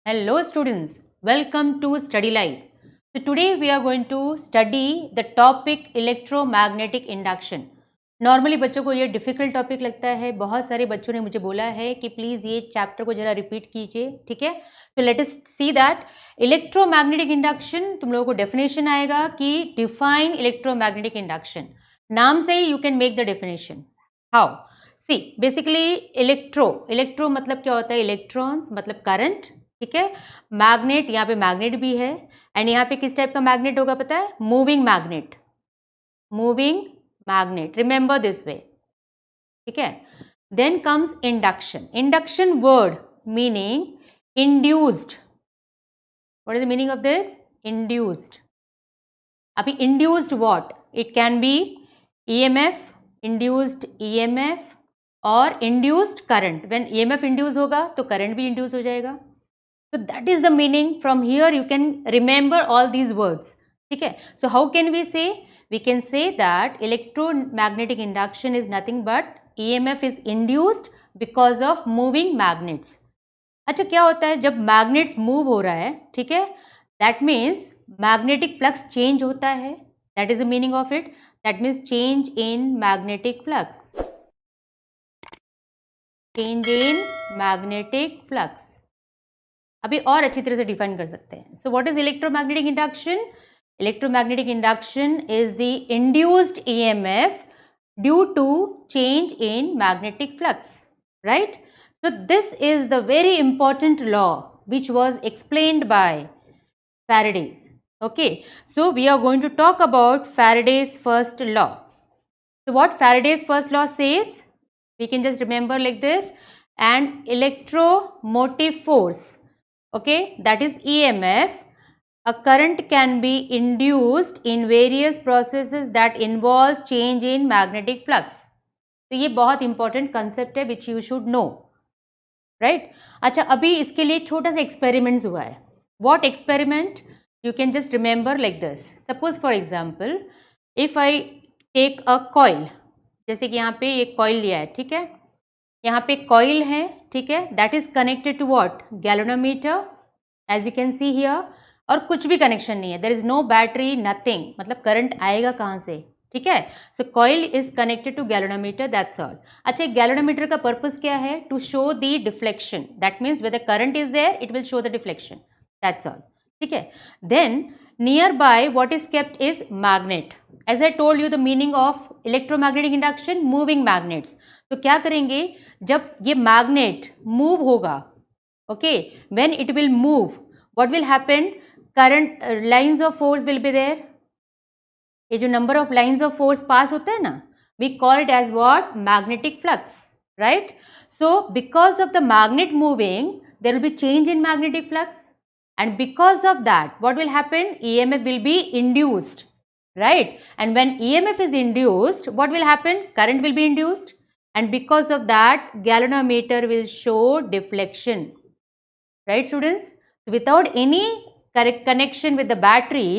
Hello students, welcome to Study Live. So today we are going to study the topic electromagnetic induction. Normally बच्चों को ये difficult topic लगता है, बहुत सारे बच्चों ने मुझे बोला है कि प्लीज़ ये चैप्टर को ज़रा रिपीट कीजिए, ठीक है? तो let us see that electromagnetic induction, तुम लोगों को डेफिनेशन आएगा कि डिफाइन इलेक्ट्रोमैग्नेटिक इंडक्शन. नाम से ही you can make the definition. How? See basically electro मतलब क्या होता है? इलेक्ट्रॉन्स मतलब करंट, ठीक है. मैग्नेट, यहाँ पे मैग्नेट भी है. एंड यहाँ पे किस टाइप का मैग्नेट होगा पता है? Moving magnet. Moving magnet, remember this way, ठीक है. Then comes induction. Induction word meaning induced. What is the meaning of this? Induced. अभी induced what? It can be EMF, induced EMF और induced current. When EMF induce होगा तो current भी induce हो जाएगा. So that is the meaning. From here you can remember all these words. ठीक है. So how can we say? We can say that electromagnetic induction is nothing but EMF is induced because of moving magnets. अच्छा, क्या होता है जब magnets move हो रहा है, ठीक है? That means magnetic flux change होता है. That is the meaning of it. That means change in magnetic flux. Change in magnetic flux. अभी और अच्छी तरह से डिफाइन कर सकते हैं. So what is electromagnetic induction? Electromagnetic induction is the induced EMF due to change in magnetic flux, right? So this is the very important law which was explained by Faraday's. Okay, so we are going to talk about Faraday's first law. So what Faraday's first law says, we can just remember like this: an electromotive force, okay, that is EMF, a current can be induced in various processes that involves change in magnetic flux. तो ये बहुत important concept है which you should know, right? अच्छा, अभी इसके लिए छोटा सा एक्सपेरिमेंट्स हुआ है. What experiment? You can just remember like this. Suppose for example, if I take a coil, जैसे कि यहाँ पे एक कॉइल लिया है, ठीक है. यहाँ पे कॉइल है, ठीक है. That is connected to what? Galvanometer, as you can see here. और कुछ भी कनेक्शन नहीं है, there is no battery, nothing. मतलब करंट आएगा कहाँ से? ठीक है. So coil is connected to galvanometer, that's all. अच्छा, गैल्वेनोमीटर का पर्पस क्या है? To show the deflection. That means whether current is there, it will show the deflection, that's all. ठीक है. Then near by what is kept is magnet. As I told you the meaning of electromagnetic induction, moving magnets. तो क्या करेंगे जब ये magnet move होगा, okay, when it will move, what will happen? Current, lines of force will be there. ये जो number of lines of force pass होते हैं ना, we call it as what? Magnetic flux, right? So because of the magnet moving, there will be change in magnetic flux, and because of that what will happen? EMF will be induced, right? And when EMF is induced, what will happen? Current will be induced, and because of that galvanometer will show deflection, right students? Without any correct connection with the battery,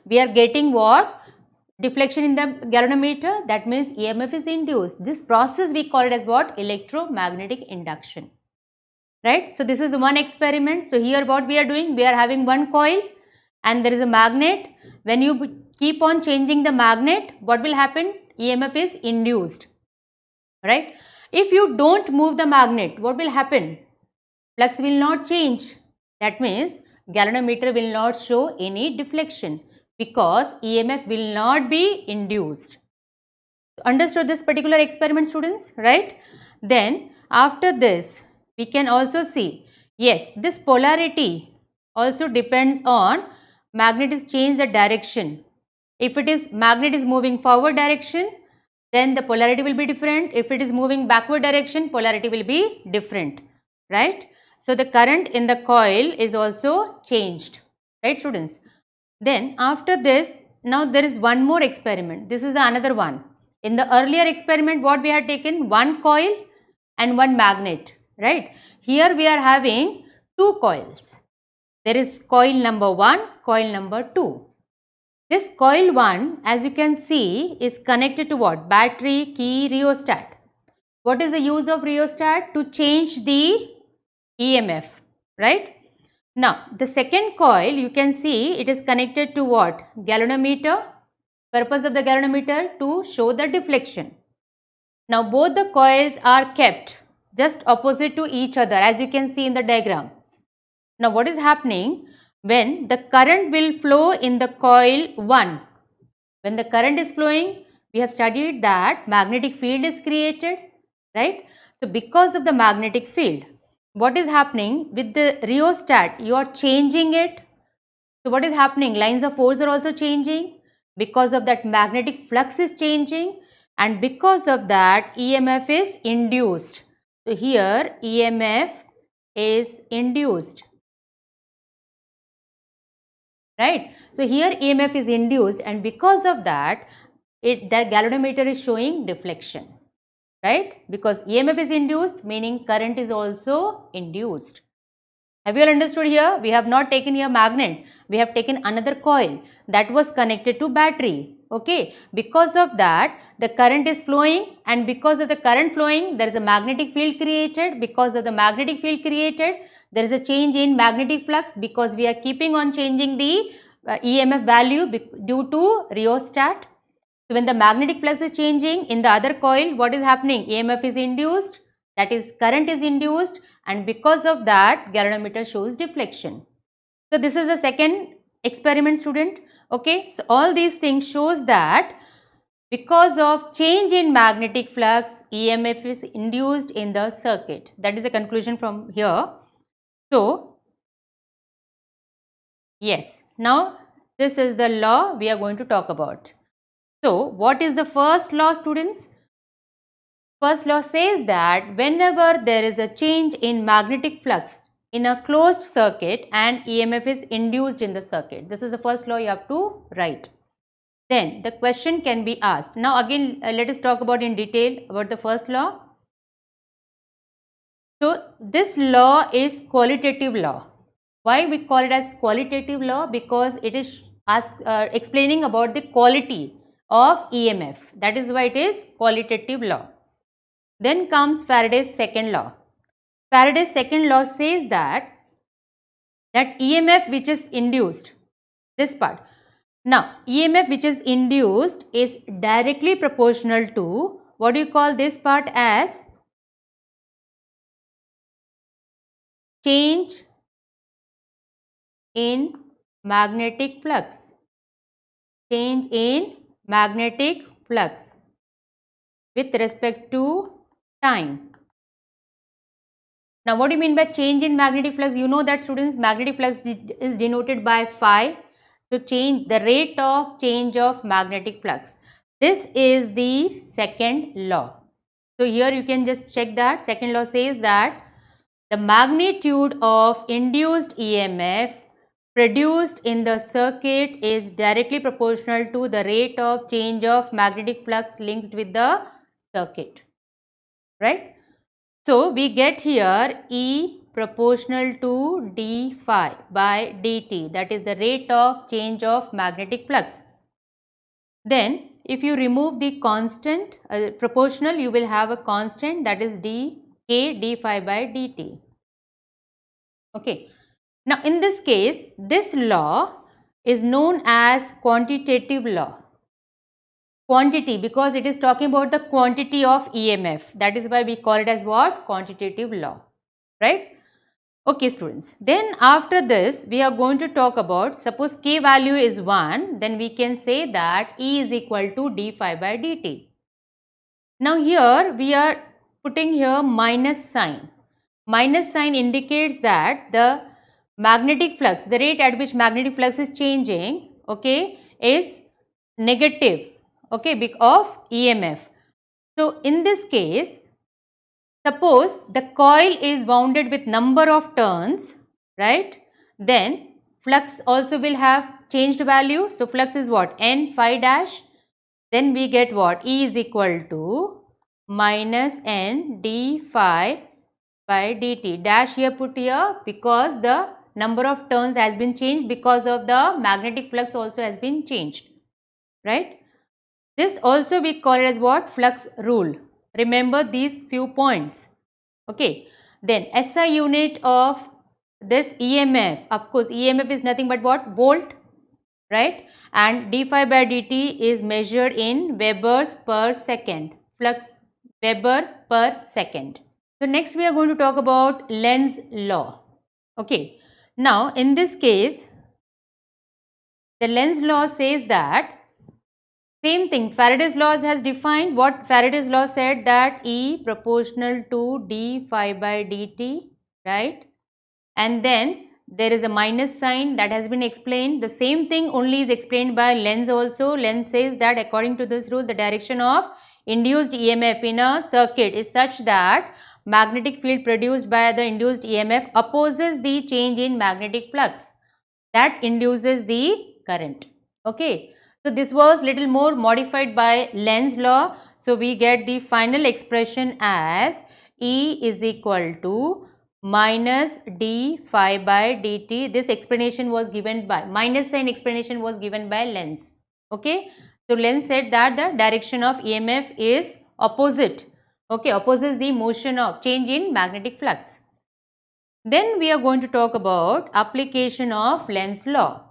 we are getting what? Deflection in the galvanometer. That means EMF is induced. This process we call it as what? Electromagnetic induction, right? So this is one experiment. So here what we are doing, we are having one coil and there is a magnet. When you keep on changing the magnet, what will happen? EMF is induced, right? If you don't move the magnet, what will happen? Flux will not change. That means galvanometer will not show any deflection because EMF will not be induced. Understood this particular experiment, students, right? Then after this we can also see, yes, this polarity also depends on magnet is change the direction. If it is magnet is moving forward direction, then the polarity will be different. If it is moving backward direction, polarity will be different, right? So the current in the coil is also changed, right students? Then after this, now there is one more experiment. This is another one. In the earlier experiment, what we had taken? One coil and one magnet, right? Here we are having two coils. There is coil number 1, coil number 2. This coil 1, as you can see, is connected to what? Battery, key, rheostat. What is the use of rheostat? To change the EMF, right? Now, the second coil, you can see it is connected to what? Galvanometer. Purpose of the galvanometer to show the deflection. Now, both the coils are kept just opposite to each other, as you can see in the diagram. Now, what is happening? When the current will flow in the coil 1. When the current is flowing, we have studied that magnetic field is created, right? So, because of the magnetic field, what is happening with the rheostat? You are changing it. So, what is happening? Lines of force are also changing. Because of that, magnetic flux is changing, and because of that, EMF is induced. So, here EMF is induced, right? So, here EMF is induced, and because of that, that galvanometer is showing deflection, right? Because EMF is induced, meaning current is also induced. Have you all understood here? We have not taken here magnet. We have taken another coil that was connected to battery. Okay. Because of that, the current is flowing, and because of the current flowing, there is a magnetic field created. Because of the magnetic field created, there is a change in magnetic flux, because we are keeping on changing the EMF value due to rheostat. So, when the magnetic flux is changing in the other coil, what is happening? EMF is induced, that is current is induced, and because of that, galvanometer shows deflection. So, this is the second experiment, student. Okay. So, all these things shows that because of change in magnetic flux, EMF is induced in the circuit. That is the conclusion from here. So, yes, now this is the law we are going to talk about. So, what is the first law, students? First law says that whenever there is a change in magnetic flux in a closed circuit and EMF is induced in the circuit. This is the first law you have to write. Then the question can be asked. Now again let us talk about in detail about the first law. So, this law is qualitative law. Why we call it as qualitative law? Because it is explaining about the quality of EMF. That is why it is qualitative law. Then comes Faraday's second law. Faraday's second law says that EMF which is induced, this part. Now, EMF which is induced is directly proportional to, what do you call this part as? Change in magnetic flux. Change in magnetic flux with respect to time. Now, what do you mean by change in magnetic flux? You know that, students, magnetic flux is denoted by phi. So, the rate of change of magnetic flux. This is the second law. So, here you can just check that. Second law says that the magnitude of induced EMF produced in the circuit is directly proportional to the rate of change of magnetic flux linked with the circuit, right? So, we get here E proportional to d phi by dt, that is the rate of change of magnetic flux. Then, if you remove the constant proportional, you will have a constant, that is d phi by dt. Okay. Now, in this case, this law is known as quantitative law. Quantity, because it is talking about the quantity of EMF. That is why we call it as what? Quantitative law, right? Okay, students. Then after this, we are going to talk about, suppose K value is 1, then we can say that E is equal to d phi by dt. Now, here we are putting here minus sign. Minus sign indicates that the magnetic flux, the rate at which magnetic flux is changing, okay, is negative, okay, of EMF. So, in this case, suppose the coil is wounded with number of turns, right, then flux also will have changed value. So, flux is what? N phi dash. Then we get what? E is equal to minus N d phi by dt. Dash here put here because the number of turns has been changed, because of the magnetic flux also has been changed, right. This also we call it as what? Flux rule. Remember these few points. Okay. Then SI unit of this EMF, of course EMF is nothing but what? Volt, right? And d phi by dt is measured in Webers per second, flux Weber per second. So next we are going to talk about Lenz's law. Okay, now in this case the Lenz law says that same thing, Faraday's laws has defined what Faraday's law said, that E proportional to d phi by dt, right? And then there is a minus sign that has been explained. The same thing only is explained by Lenz also. Lenz says that according to this rule, the direction of induced EMF in a circuit is such that magnetic field produced by the induced EMF opposes the change in magnetic flux that induces the current. Okay. So this was little more modified by Lenz law. So we get the final expression as E is equal to minus d phi by dt. This explanation was given by, minus sign explanation was given by Lenz. Okay. So Lenz said that the direction of EMF is opposite. Okay, opposes the motion of change in magnetic flux. Then we are going to talk about application of Lenz's law.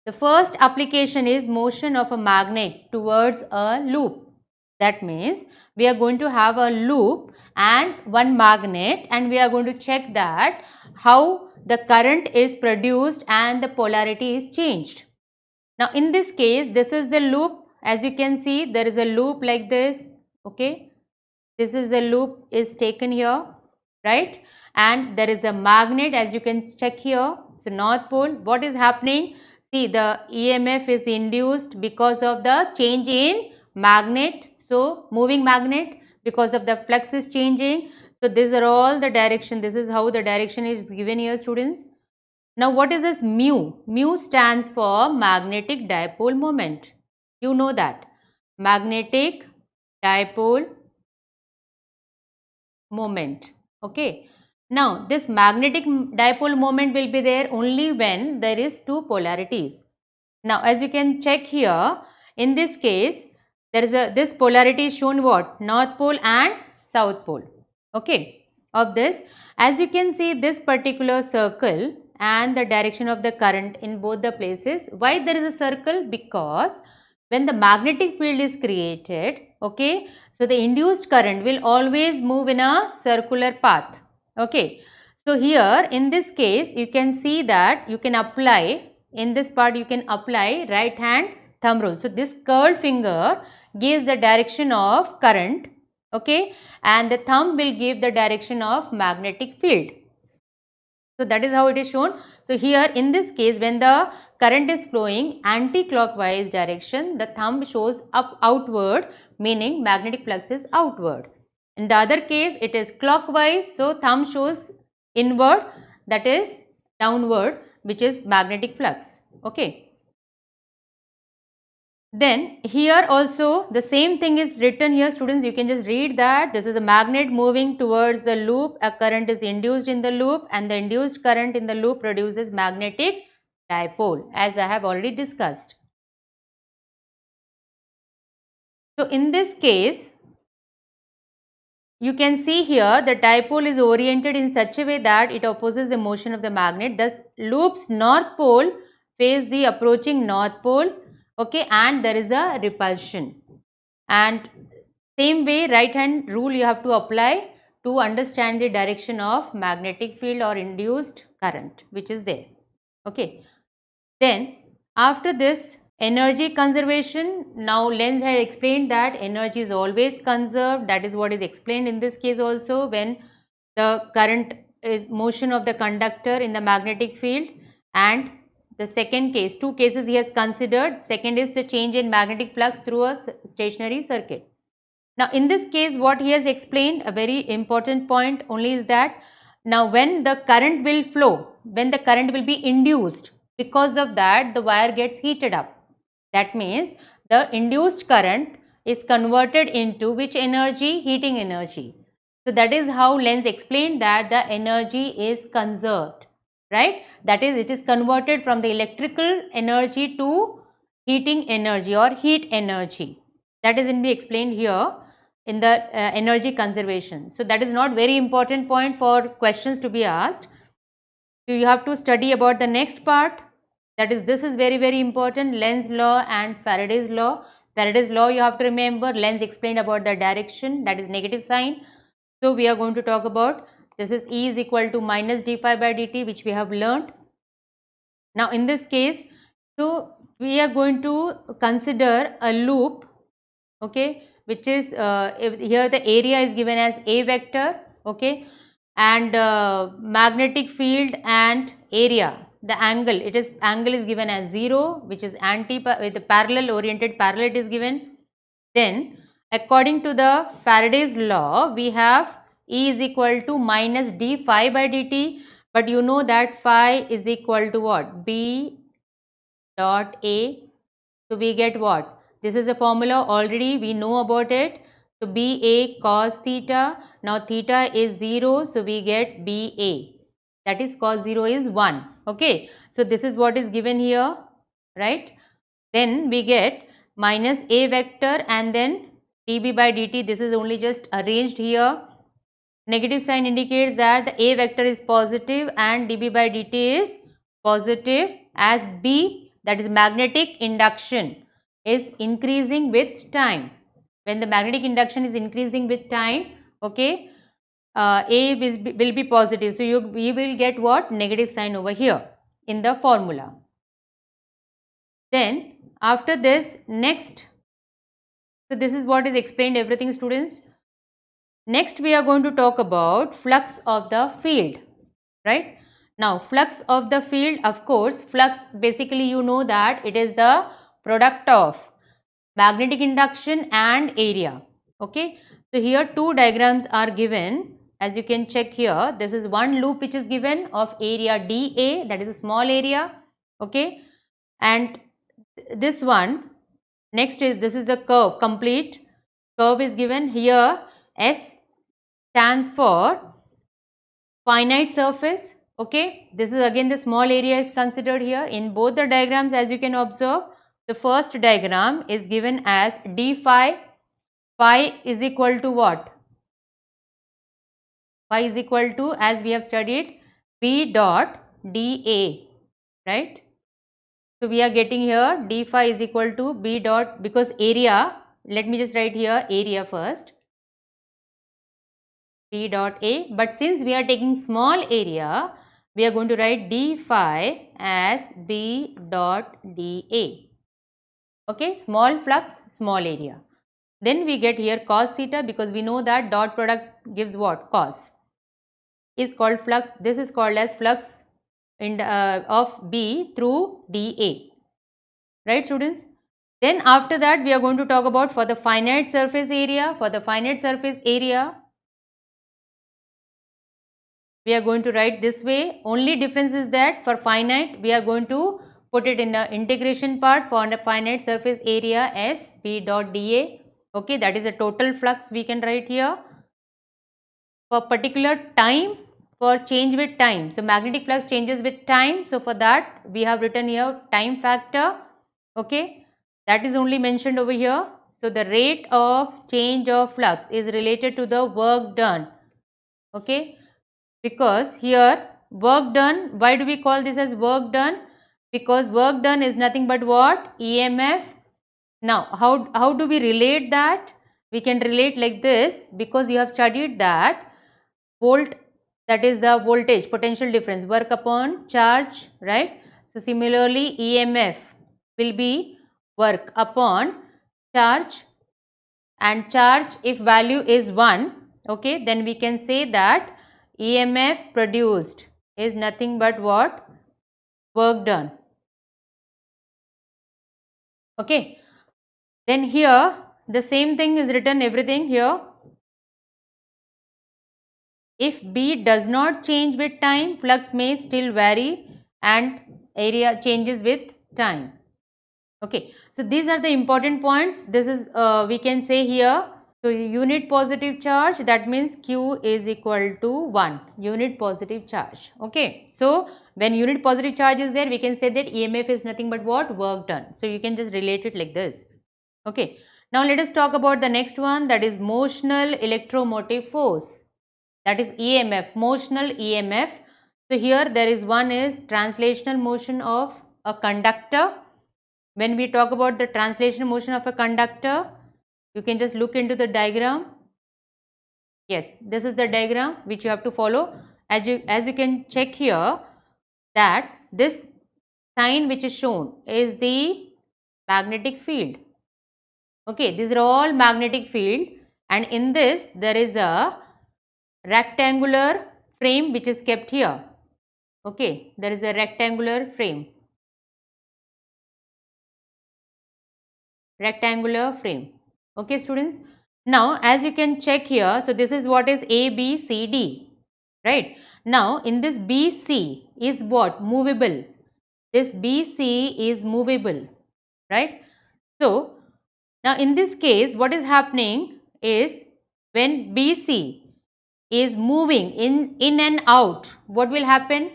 The first application is motion of a magnet towards a loop. That means we are going to have a loop and one magnet, and we are going to check that how the current is produced and the polarity is changed. Now in this case, this is the loop. As you can see, there is a loop like this. Okay, this is a loop is taken here, right? And there is a magnet, as you can check here. So north pole, what is happening? See, the EMF is induced because of the change in magnet. So moving magnet, because of the flux is changing. So these are all the direction. This is how the direction is given here, students. Now what is this mu? Mu stands for magnetic dipole moment. You know that. Magnetic dipole moment. Okay. Now this magnetic dipole moment will be there only when there is two polarities. Now as you can check here, in this case there is this polarity is shown what? North pole and south pole. Okay. Of this, as you can see, this particular circle and the direction of the current in both the places. Why there is a circle? Because when the magnetic field is created, okay, so the induced current will always move in a circular path. Okay. So here in this case, you can see that you can apply, in this part you can apply right hand thumb rule. So this curled finger gives the direction of current, okay, and the thumb will give the direction of magnetic field. So that is how it is shown. So here in this case, when the current is flowing anti-clockwise direction, the thumb shows up outward, meaning magnetic flux is outward. In the other case, it is clockwise, so thumb shows inward, that is downward, which is magnetic flux. Okay. Then here also the same thing is written here, students. You can just read that this is a magnet moving towards the loop, a current is induced in the loop, and the induced current in the loop produces magnetic dipole, as I have already discussed. So in this case, you can see here the dipole is oriented in such a way that it opposes the motion of the magnet. Thus loop's north pole face the approaching north pole, okay, and there is a repulsion. And same way, right hand rule you have to apply to understand the direction of magnetic field or induced current which is there. Okay. Then after this, energy conservation. Now Lenz had explained that energy is always conserved. That is what is explained in this case also, when the current is motion of the conductor in the magnetic field. And the second case, two cases he has considered. Second is the change in magnetic flux through a stationary circuit. Now in this case, what he has explained, a very important point only, is that now when the current will flow, when the current will be induced, because of that the wire gets heated up. That means the induced current is converted into which energy? Heating energy. So that is how Lenz explained that the energy is conserved, right? That is, it is converted from the electrical energy to heating energy or heat energy. That is be explained here in the energy conservation. So that is not very important point for questions to be asked. So you have to study about the next part, that is, this is very, very important, Lenz's law and Faraday's law. Faraday's law you have to remember, Lenz explained about the direction, that is negative sign. So we are going to talk about, this is E is equal to minus d phi by dt, which we have learnt. Now in this case, so we are going to consider a loop, okay, which is here the area is given as A vector, okay, and magnetic field and area, the angle, angle is given as 0, which is with the parallel oriented parallel it is given. Then according to the Faraday's law, we have E is equal to minus d phi by dt, but you know that phi is equal to what? B dot A. So we get what? This is a formula already we know about it. So BA cos theta. Now theta is 0. So we get BA. That is cos 0 is 1. Okay. So this is what is given here. Right. Then we get minus A vector and then dB by dt. This is only just arranged here. Negative sign indicates that the A vector is positive and dB by dt is positive, as B, that is magnetic induction, is increasing with time. When the magnetic induction is increasing with time, okay, A will be positive. So you will get what? Negative sign over here in the formula. Then after this, next, so this is what is explained everything, students. Next we are going to talk about flux of the field, right? Now flux of the field, of course, flux basically you know that it is the product of magnetic induction and area, okay. So here two diagrams are given, as you can check here. This is one loop which is given of area dA, that is a small area, okay, and this one, next is, this is the curve, complete curve is given here. S stands for finite surface, okay. This is again the small area is considered here. In both the diagrams, as you can observe, the first diagram is given as d phi. Phi is equal to what? Phi is equal to, as we have studied, B dot dA, right. So we are getting here d phi is equal to B dot, because area, let me just write here area first, B dot A, but since we are taking small area, we are going to write d phi as B dot dA, okay, small flux, small area. Then we get here cos theta, because we know that dot product gives what? Cos, is called flux. This is called as flux of B through dA, right students. Then after that we are going to talk about for the finite surface area. For the finite surface area, we are going to write this way. Only difference is that for finite we are going to put it in the integration part. For the finite surface area as B dot dA, okay, that is a total flux we can write here. For particular time, for change with time, so magnetic flux changes with time, so for that we have written here time factor, okay, that is only mentioned over here. So the rate of change of flux is related to the work done, okay, because here work done, why do we call this as work done? Because work done is nothing but what? EMF. Now how do we relate that? We can relate like this, because you have studied that volt, that is the voltage, potential difference, work upon charge, right. So similarly EMF will be work upon charge, and charge if value is 1, okay, then we can say that EMF produced is nothing but what? Work done, okay. Then here the same thing is written, everything here. If B does not change with time, flux may still vary and area changes with time, okay. So these are the important points. This is we can say here, so unit positive charge, that means Q is equal to 1, unit positive charge, okay. So when unit positive charge is there, we can say that EMF is nothing but what? Work done. So you can just relate it like this, okay. Now let us talk about the next one, that is motional electromotive force, that is EMF, motional EMF. So here there is one is translational motion of a conductor. When we talk about the translational motion of a conductor, you can just look into the diagram. Yes, this is the diagram which you have to follow. As you can check here that this sign which is shown is the magnetic field. Okay, these are all magnetic field, and in this there is a rectangular frame which is kept here. Okay, there is a rectangular frame. Okay, students. Now, as you can check here, so this is what is A, B, C, D, right? Now, in this BC is what? Movable. This BC is movable, right? So, now in this case, what is happening is when BC is moving in and out, what will happen?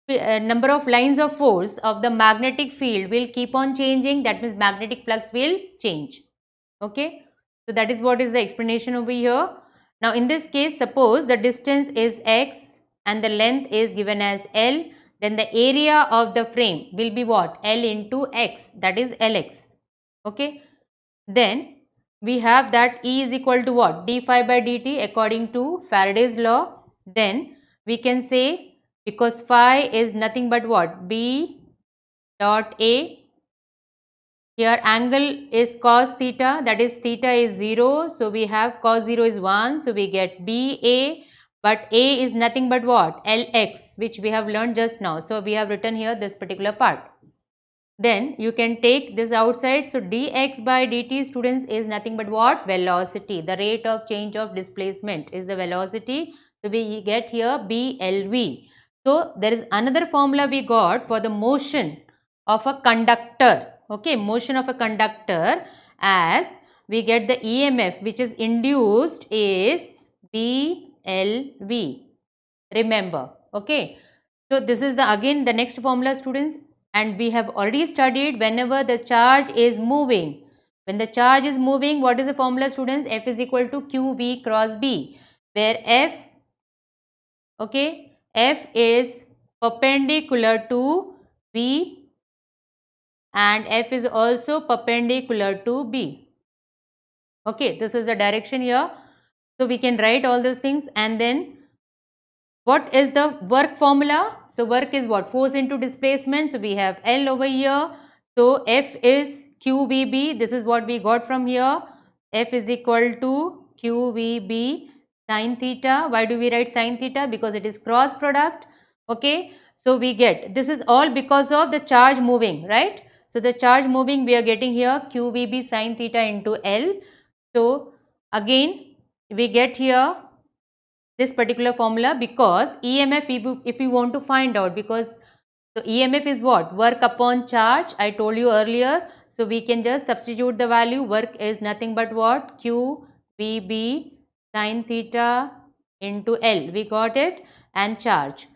The number of lines of force of the magnetic field will keep on changing. That means magnetic flux will change. Okay. So that is what is the explanation over here. Now in this case, suppose the distance is x and the length is given as L, then the area of the frame will be what? L into x, that is Lx. Okay. Then we have that E is equal to what? d phi by dt according to Faraday's law. Then we can say, because phi is nothing but what? B dot A. Here angle is cos theta, that is theta is 0. So we have cos 0 is 1. So we get BA, but A is nothing but what? Lx, which we have learned just now. So we have written here this particular part. Then you can take this outside. So dx by dt, students, is nothing but what? Velocity. The rate of change of displacement is the velocity. So we get here BLV. So there is another formula we got for the motion of a conductor. Okay, motion of a conductor, as we get the EMF which is induced is BLV. Remember, okay. So this is again the next formula, students, and we have already studied whenever the charge is moving. When the charge is moving, what is the formula, students? F is equal to QV cross B, where F, okay, F is perpendicular to V and F is also perpendicular to B. Okay, this is the direction here. So we can write all those things, and then what is the work formula? So work is what? Force into displacement. So we have L over here. So F is QVB. This is what we got from here. F is equal to QVB sin theta. Why do we write sin theta? Because it is cross product. Okay. So we get, this is all because of the charge moving, right? So the charge moving, we are getting here QVB sin theta into L. So again we get here this particular formula, because EMF, if you want to find out, because so EMF is what? Work upon charge, I told you earlier. So we can just substitute the value. Work is nothing but what? QVB sin theta into L. We got it. And charge.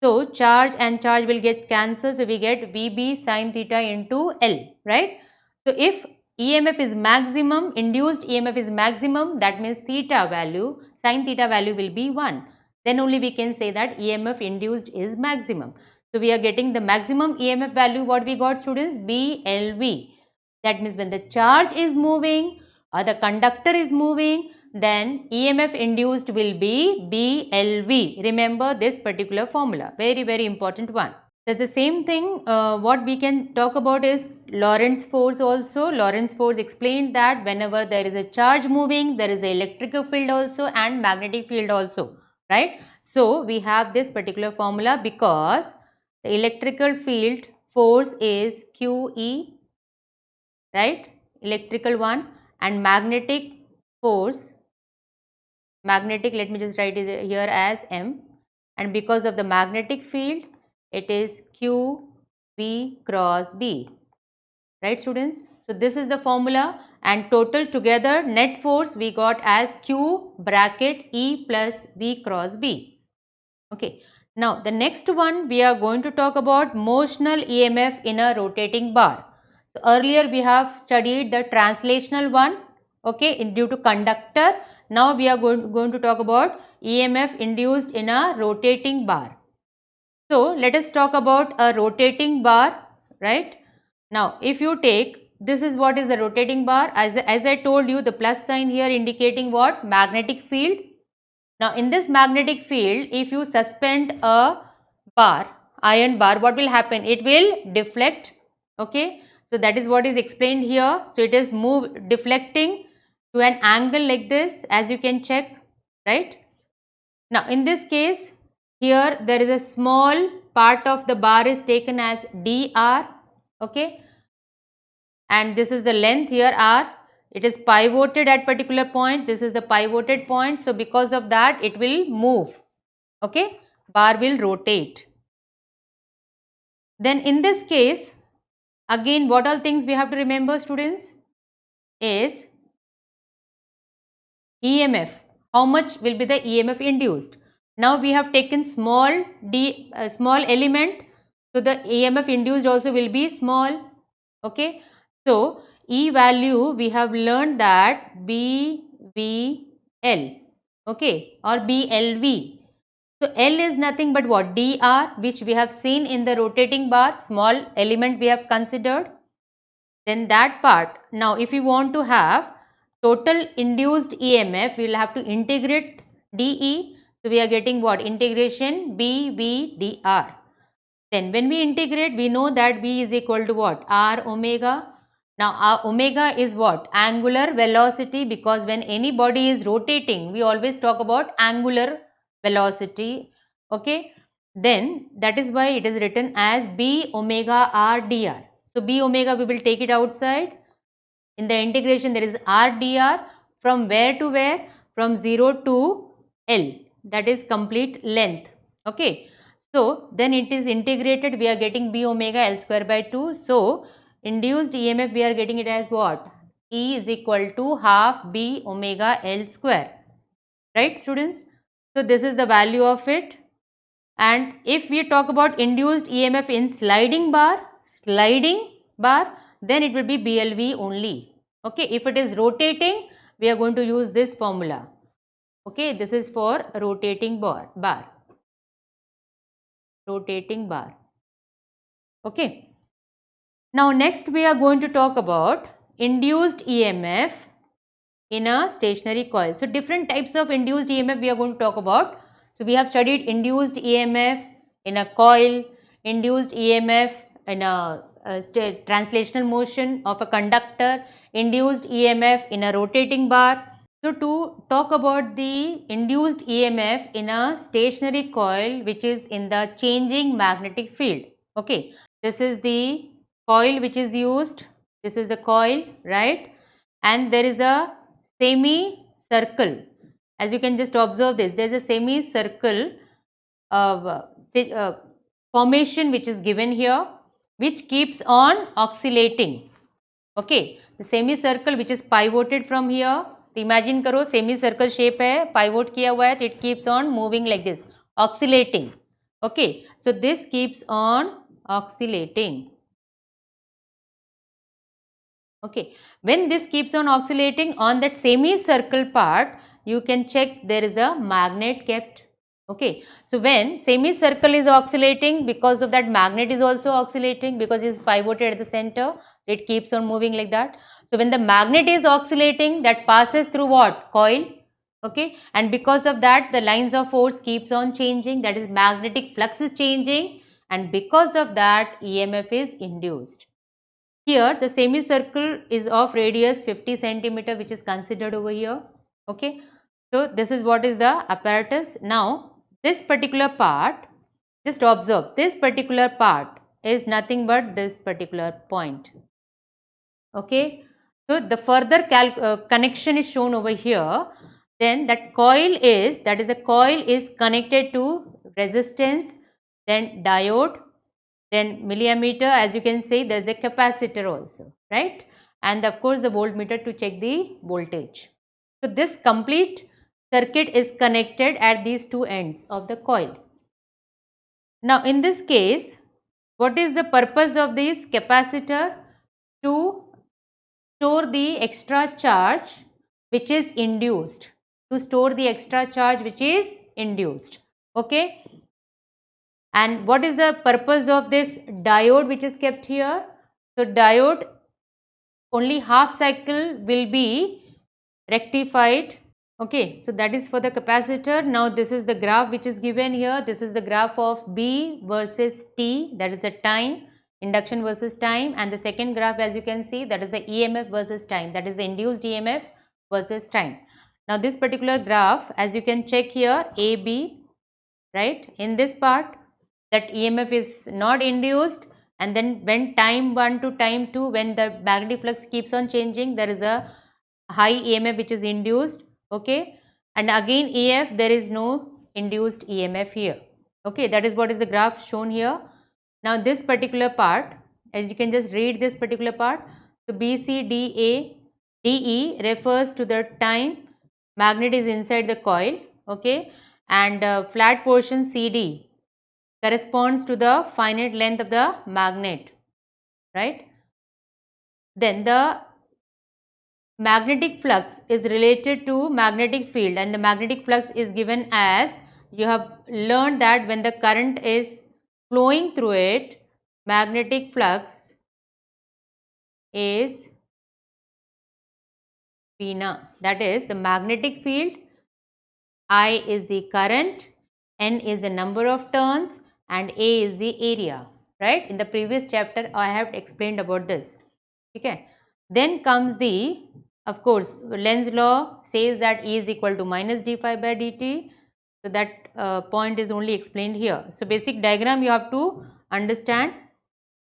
So charge and charge will get cancelled. So we get VB sin theta into L, right? So if EMF is maximum, induced EMF is maximum, that means theta value, sin theta value will be 1. Then only we can say that EMF induced is maximum. So we are getting the maximum EMF value, what we got, students? BLV. That means when the charge is moving or the conductor is moving, then EMF induced will be BLV. Remember this particular formula, very, very important one. That's the same thing. What we can talk about is Lorentz force also. Lorentz force explained that whenever there is a charge moving, there is an electrical field also and magnetic field also, right? So we have this particular formula because the electrical field force is QE, right? Electrical one, and magnetic force, magnetic, let me just write it here as M, and because of the magnetic field, it is QV cross B, right, students? So this is the formula, and total together net force we got as Q bracket E plus V cross B. Okay. Now the next one we are going to talk about motional EMF in a rotating bar. So earlier we have studied the translational one, okay, due to conductor. Now we are going to talk about EMF induced in a rotating bar. So let us talk about a rotating bar, right? Now if you take, this is what is the rotating bar. As I told you, the plus sign here indicating what? Magnetic field. Now in this magnetic field, if you suspend a bar, iron bar, what will happen? It will deflect. Okay, so that is what is explained here. So it is deflecting to an angle like this, as you can check, right? Now in this case, here there is a small part of the bar is taken as dr, okay, and this is the length here r. It is pivoted at particular point. This is the pivoted point. So because of that, it will move. Okay, bar will rotate. Then in this case, again, what all things we have to remember, students, is EMF. How much will be the EMF induced? Now we have taken small small element, so the EMF induced also will be small. Okay, so E value we have learned that BVL, okay, or BLV. So L is nothing but what? dr, which we have seen in the rotating bar, small element we have considered. Then that part. Now if you want to have total induced EMF, we will have to integrate dE. So we are getting what? Integration BV Then when we integrate, we know that V is equal to what? R omega. Now our omega is what? Angular velocity, because when any body is rotating, we always talk about angular velocity. Okay. Then that is why it is written as B omega R dr. So B omega we will take it outside. In the integration there is R dr, from where to where? From 0 to L, that is complete length. Okay. So then it is integrated, we are getting B omega L square by 2. So induced EMF we are getting it as what? E is equal to half B omega L square. Right, students? So this is the value of it. And if we talk about induced EMF in sliding bar, then it will be BLV only. Okay, if it is rotating, we are going to use this formula. Okay, this is for rotating bar. Rotating bar. Okay. Now next we are going to talk about induced EMF in a stationary coil. So different types of induced EMF we are going to talk about. So we have studied induced EMF in a coil, induced EMF in a translational motion of a conductor, induced EMF in a rotating bar. So to talk about the induced EMF in a stationary coil, which is in the changing magnetic field. Okay, this is the coil which is used. This is the coil, right? And there is a semicircle. As you can just observe this, there is a semicircle formation which is given here, which keeps on oscillating. Okay, the semicircle which is pivoted from here. तो imagine करो semicircle shape है, pivot किया हुआ है, it keeps on moving like this, oscillating. Okay, so this keeps on oscillating. Okay, when this keeps on oscillating, on that semicircle part, you can check there is a magnet kept. Okay, so when semicircle is oscillating, because of that magnet is also oscillating, because it is pivoted at the center, it keeps on moving like that. So when the magnet is oscillating, that passes through what? Coil. Okay, and because of that the lines of force keeps on changing, that is magnetic flux is changing, and because of that EMF is induced. Here the semicircle is of radius 50 centimeter, which is considered over here. Okay, so this is what is the apparatus. Now this particular part, just observe, this particular part is nothing but this particular point. Okay, so the further connection is shown over here. Then that coil is, that is the coil is connected to resistance, then diode, then milliammeter, as you can see there is a capacitor also, right? And of course the voltmeter to check the voltage. So this complete circuit is connected at these two ends of the coil. Now in this case, what is the purpose of this capacitor? To store the extra charge which is induced. To store the extra charge which is induced. Okay. And what is the purpose of this diode which is kept here? So diode, only half cycle will be rectified. Okay, so that is for the capacitor. Now this is the graph which is given here. This is the graph of B versus T, that is the time, induction versus time, and the second graph, as you can see, that is the EMF versus time, that is the induced EMF versus time. Now this particular graph, as you can check here, AB, right, in this part that EMF is not induced, and then when time 1 to time 2, when the magnetic flux keeps on changing, there is a high EMF which is induced. Okay, and again EF, there is no induced EMF here. Okay, that is what is the graph shown here. Now this particular part, as you can just read this particular part, so BCDE refers to the time magnet is inside the coil. Okay, and flat portion CD corresponds to the finite length of the magnet, right? Then the magnetic flux is related to magnetic field, and the magnetic flux is given as, you have learned that when the current is flowing through it, magnetic flux is Pina, that is the magnetic field. I is the current, N is the number of turns, and A is the area, right? In the previous chapter I have explained about this. Okay, then comes the, of course, Lenz's law says that E is equal to minus d phi by dt. So that point is only explained here. So basic diagram you have to understand.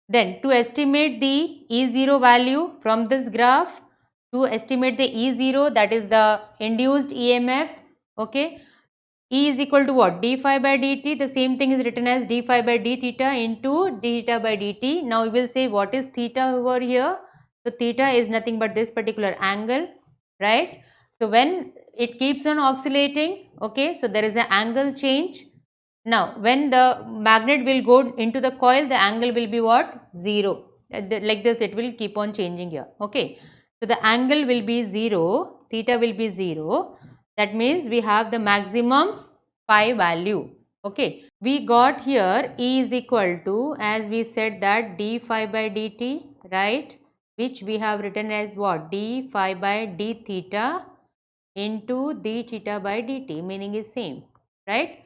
Then to estimate the E0 value from this graph, to estimate the E0, that is the induced EMF. Okay, E is equal to what? D phi by dt. The same thing is written as d phi by d theta into d theta by dt. Now we will say what is theta over here. So theta is nothing but this particular angle, right? So when it keeps on oscillating, okay, so there is an angle change. Now when the magnet will go into the coil, the angle will be what? 0. Like this it will keep on changing here. Okay, so the angle will be 0, theta will be 0. That means we have the maximum phi value. Okay, we got here E is equal to, as we said, that d phi by dt, right, which we have written as what? D phi by d theta into d theta by dt, meaning is same, right?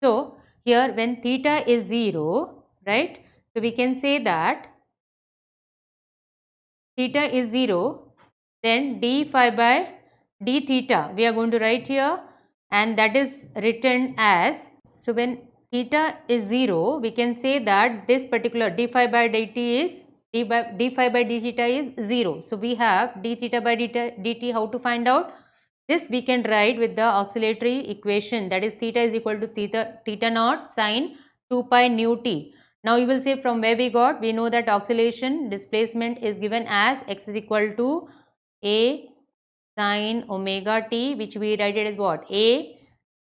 So here when theta is 0, right, so we can say that theta is 0, then d phi by d theta we are going to write here, and that is written as, so when theta is 0, we can say that this particular d phi by dt is d phi by d theta is 0. So we have d theta by dt. How to find out? This we can write with the oscillatory equation, that is theta is equal to theta naught sine 2 pi nu t. Now you will say from where we got, we know that oscillation displacement is given as x is equal to a sine omega t, which we write it as what? A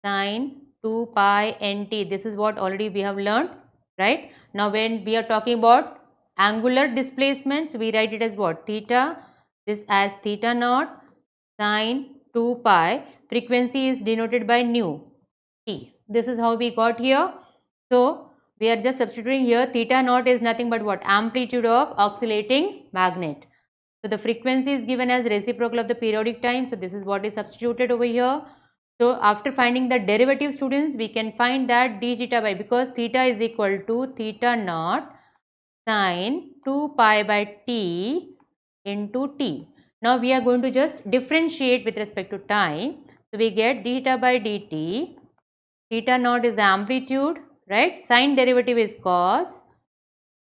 sine 2 pi nt. This is what already we have learned, right? Now when we are talking about angular displacements, we write it as what? Theta, this as theta naught sine 2 pi, frequency is denoted by nu t. This is how we got here. So we are just substituting here, theta naught is nothing but what? Amplitude of oscillating magnet. So the frequency is given as reciprocal of the periodic time. So this is what is substituted over here. So after finding the derivative, students, we can find that d theta by, because theta is equal to theta naught sine 2 pi by t into t. Now we are going to just differentiate with respect to time. So we get d theta by dt, theta naught is the amplitude, right? Sine derivative is cos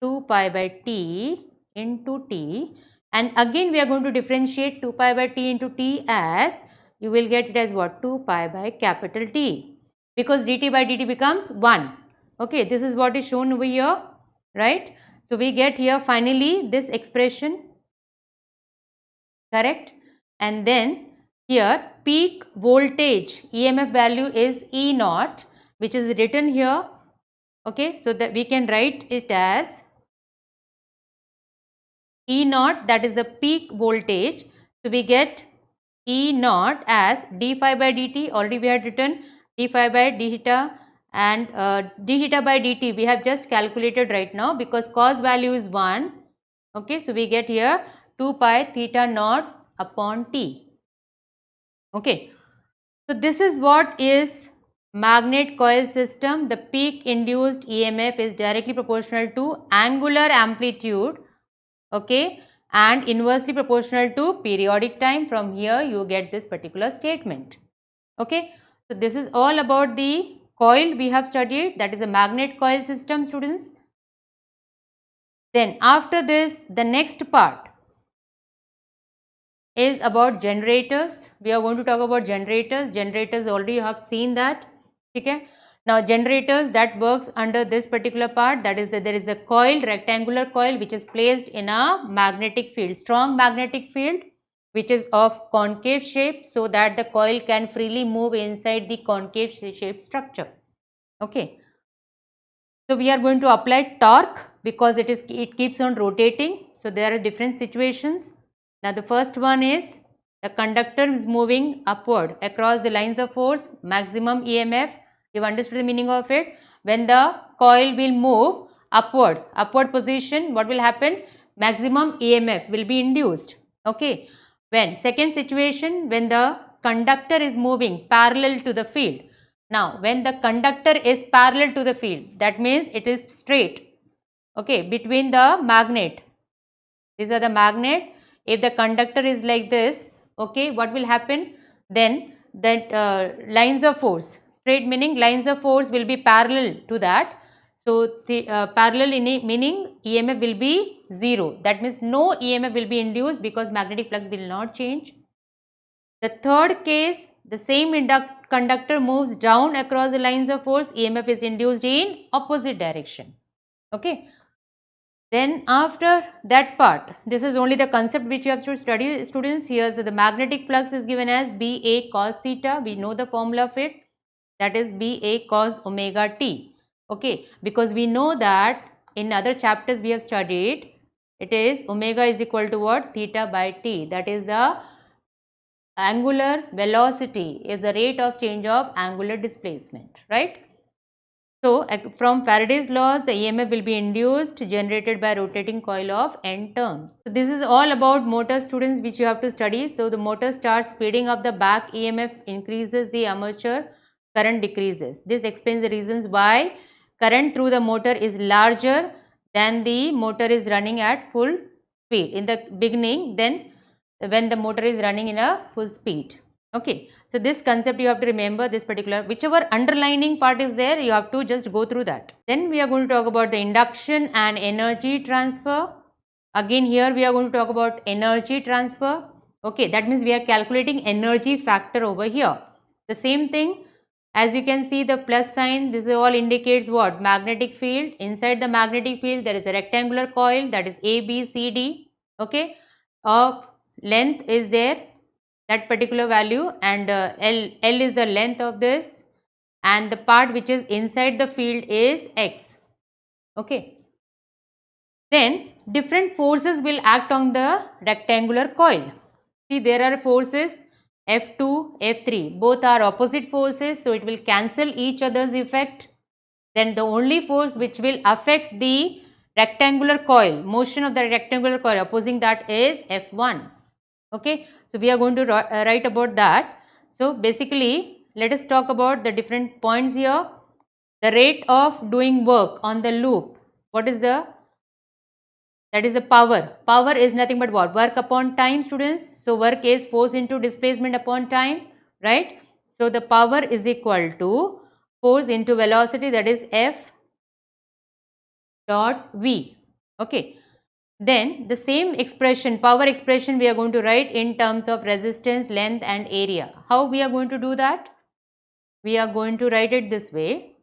2 pi by t into t, and again we are going to differentiate 2 pi by t into t as, you will get it as what? 2 pi by capital T, because dt by dt becomes 1. Okay, this is what is shown over here, right? So we get here finally this expression, correct? And then here peak voltage EMF value is E naught, which is written here. Okay, so that we can write it as E naught, that is the peak voltage. So we get E naught as d phi by dt, already we had written d phi by d theta, and d theta by dt we have just calculated right now because cos value is 1. Okay, so we get here 2 pi theta naught upon t. Okay, so this is what is magnet coil system. The peak induced EMF is directly proportional to angular amplitude, okay, and inversely proportional to periodic time. From here you get this particular statement. Okay, so this is all about the coil we have studied, that is a magnet coil system, students. Then after this, the next part is about generators. We are going to talk about generators. Generators already you have seen that. Okay. Now generators that works under this particular part, that is that there is a coil, rectangular coil which is placed in a magnetic field, strong magnetic field which is of concave shape so that the coil can freely move inside the concave shape structure. Okay. So we are going to apply torque because it keeps on rotating. So there are different situations. Now the first one is the conductor is moving upward across the lines of force, maximum EMF. You've understood the meaning of it. When the coil will move upward position, what will happen? Maximum EMF will be induced. Okay. When second situation, when the conductor is moving parallel to the field. Now when the conductor is parallel to the field, that means it is straight, okay, between the magnet. These are the magnet. If the conductor is like this, okay, what will happen? Then that lines of force, straight meaning lines of force will be parallel to that. So the parallel meaning EMF will be 0. That means no EMF will be induced because magnetic flux will not change. The third case, the same conductor moves down across the lines of force, EMF is induced in opposite direction. Okay. Then after that part, this is only the concept which you have to study, students. Here, so the magnetic flux is given as BA cos theta. We know the formula of it, that is BA cos omega t. Okay, because we know that in other chapters we have studied, it is omega is equal to what? Theta by t. That is the angular velocity, is the rate of change of angular displacement, right? So, from Faraday's laws, the EMF will be induced generated by rotating coil of N turns. So, this is all about motor, students, which you have to study. So, the motor starts speeding up, the back EMF increases, the armature current decreases. This explains the reasons why current through the motor is larger than the motor is running at full speed in the beginning, then when the motor is running in a full speed. Okay, so this concept you have to remember, this particular, whichever underlining part is there, you have to just go through that. Then we are going to talk about the induction and energy transfer. Again here we are going to talk about energy transfer. Okay, that means we are calculating energy factor over here. The same thing, as you can see the plus sign, this all indicates what? Magnetic field. Inside the magnetic field there is a rectangular coil, that is ABCD. Okay, of length is there, that particular value, and L is the length of this, and the part which is inside the field is X. Okay. Then different forces will act on the rectangular coil. See, there are forces F2, F3, both are opposite forces, so it will cancel each other's effect. Then the only force which will affect the rectangular coil, motion of the rectangular coil opposing that is F1. Okay, so we are going to write about that. So basically, let us talk about the different points here. The rate of doing work on the loop, what is the, that is the power. Power is nothing but what? Work upon time, students. So work is force into displacement upon time, right? So the power is equal to force into velocity, that is F dot V. Okay. Then the same expression, power expression, we are going to write in terms of resistance, length and area. How we are going to do that? We are going to write it this way.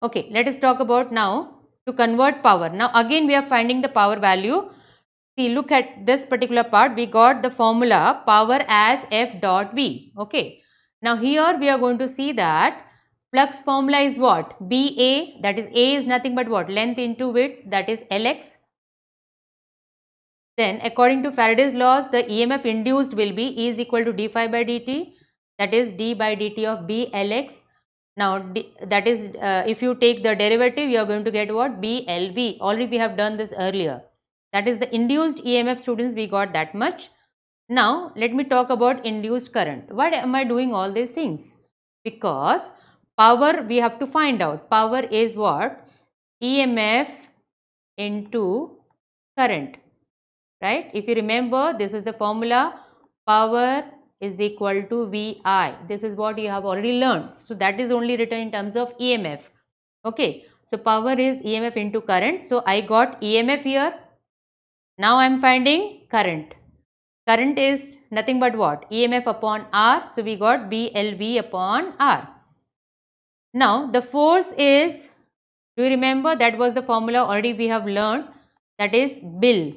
Okay, let us talk about now to convert power. Now again we are finding the power value. See, look at this particular part. We got the formula power as F dot V. Okay. Now here we are going to see that flux formula is what? BA, that is A is nothing but what? Length into width, that is Lx. Then according to Faraday's laws, the EMF induced will be E is equal to d phi by dt, that is d by dt of B Lx. Now that is if you take the derivative, you are going to get what? BLV. Already we have done this earlier. That is the induced EMF, students, we got that much. Now let me talk about induced current. Why am I doing all these things? Because power we have to find out. Power is what? EMF into current, right? If you remember, this is the formula. Power is equal to VI. This is what you have already learned. So that is only written in terms of EMF. Okay. So power is EMF into current. So I got EMF here. Now I am finding current. Current is nothing but what? EMF upon R. So we got BLV upon R. Now the force is, do you remember, that was the formula already we have learned, that is Bill.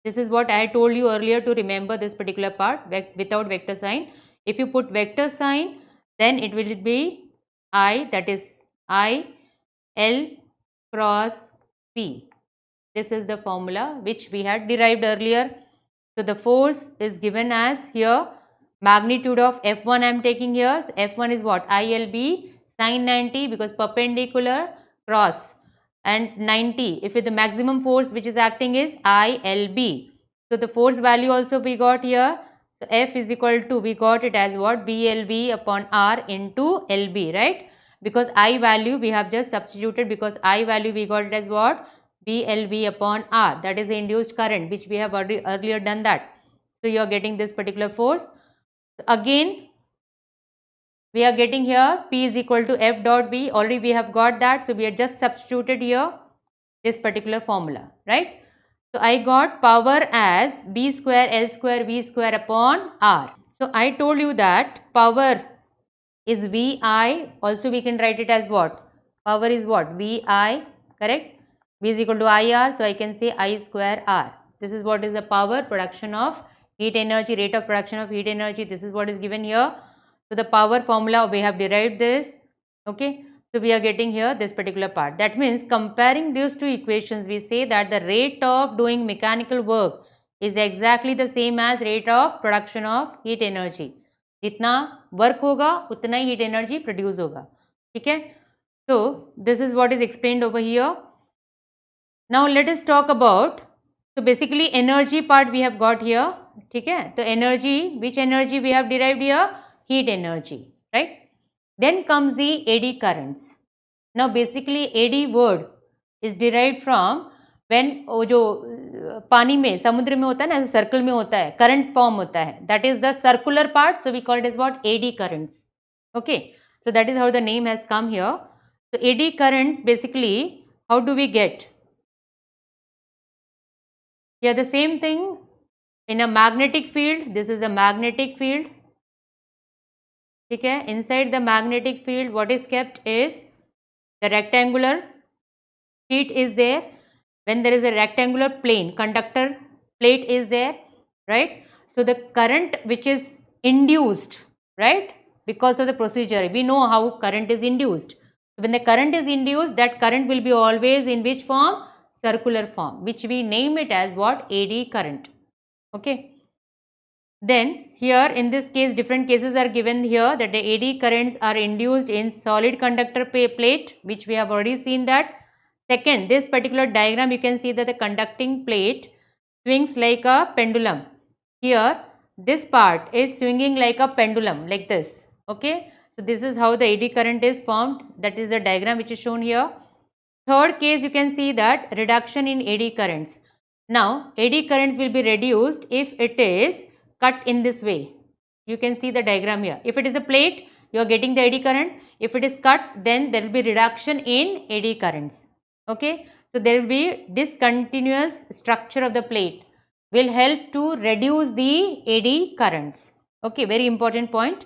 This is what I told you earlier to remember this particular part without vector sign. If you put vector sign, then it will be I, that is I L cross P. This is the formula which we had derived earlier. So the force is given as here magnitude of F1 I am taking here. So F1 is what? ILB sin 90 because perpendicular cross, and 90 if the maximum force which is acting is ILB. So the force value also we got here. So F is equal to, we got it as what? BLV upon R into LB, right? Because I value we have just substituted, because I value we got it as what? BLV upon R, that is the induced current which we have already earlier done that. So you are getting this particular force. Again we are getting here P is equal to F dot B, already we have got that. So we have just substituted here this particular formula, right? So I got power as B square L square V square upon R. So I told you that power is VI, also we can write it as what? Power is what? VI, correct? V is equal to IR, so I can say I square R. This is what is the power production of heat energy, rate of production of heat energy. This is what is given here. So the power formula we have derived this, okay. So we are getting here this particular part. That means comparing these two equations, we say that the rate of doing mechanical work is exactly the same as rate of production of heat energy. जितना work होगा उतना ही heat energy produce होगा, ठीक है. सो this is what is explained over here. Now let us talk about, so basically energy part we have got here, ठीक है. तो energy, which energy we have derived here? Heat energy, right? Then comes the AD currents. Now basically AD word is derived from when वो जो पानी में समुद्र में होता है ना, ऐसे सर्कल में होता है, करंट फॉर्म होता है, that is the circular part. So we call it is what? Eddy currents. Okay, so that is how the name has come here. So AD currents, basically how do we get? Yeah, the same thing in a magnetic field. This is a magnetic field. Okay, inside the magnetic field what is kept is the rectangular sheet is there. When there is a rectangular plane, conductor plate is there, right? So the current which is induced, right, because of the procedure, we know how current is induced. When the current is induced, that current will be always in which form? Circular form, which we name it as what? AD current. Okay. Then here in this case different cases are given here, that the AD currents are induced in solid conductor plate, which we have already seen that. Second, this particular diagram you can see that the conducting plate swings like a pendulum. Here this part is swinging like a pendulum, like this. Okay. So this is how the AD current is formed. That is the diagram which is shown here. Third case you can see that reduction in AD currents. Now AD currents will be reduced if it is cut in this way. You can see the diagram here. If it is a plate, you are getting the AD current. If it is cut, then there will be reduction in AD currents. Okay. So there will be discontinuous structure of the plate will help to reduce the AD currents. Okay, very important point.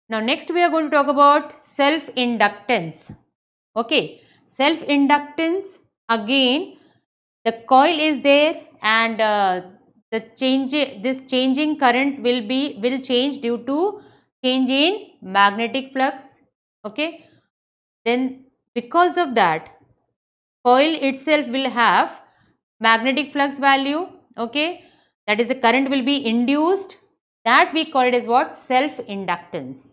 Now next we are going to talk about self-inductance. Okay, self-inductance, again the coil is there, and this changing current will change due to change in magnetic flux. Okay, then because of that coil itself will have magnetic flux value. Okay, that is the current will be induced that we call it is what, self inductance.